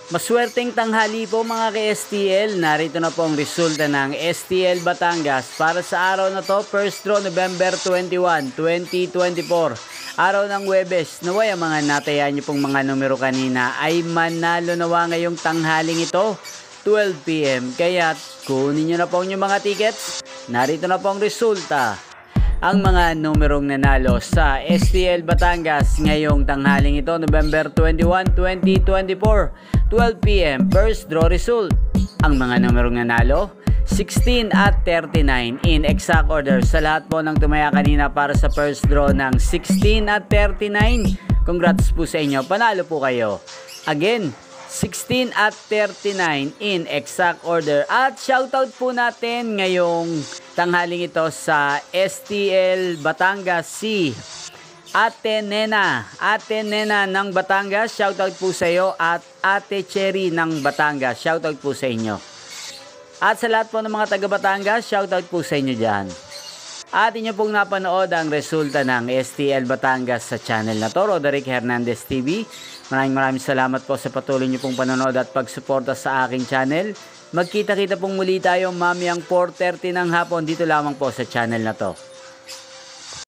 Maswerteng tanghali po mga ka-STL. Narito na po ang resulta ng STL Batangas para sa araw na to, first draw November 21, 2024. Araw ng Huwebes. Naway ang mga natayaan niyo pong mga numero kanina ay manalo nawa ngayong tanghaling ito, 12 PM. Kaya kunin niyo na po yung mga tickets. Narito na po ang resulta. Ang mga numerong nanalo sa STL Batangas ngayong tanghaling ito, November 21, 2024, 12 PM, first draw result. Ang mga numerong nanalo, 16 at 39 in exact order. Sa lahat po ng tumaya kanina para sa first draw ng 16 at 39, congrats po sa inyo, panalo po kayo. Again, 16 at 39 in exact order. At shoutout po natin ngayong tanghaling ito sa STL Batangas si Ate Nena ng Batangas, shoutout po sa iyo. At Ate Cherry ng Batangas, shoutout po sa inyo. At sa lahat po ng mga taga Batangas, shoutout po sa inyo dyan. At inyo pong napanood ang resulta ng STL Batangas sa channel na to, Roderick Hernandez TV. Maraming salamat po sa patuloy nyo pong panonood at pagsuporta sa aking channel. Magkita-kita pong muli tayo mamayang 4:30 ng hapon dito lamang po sa channel na to.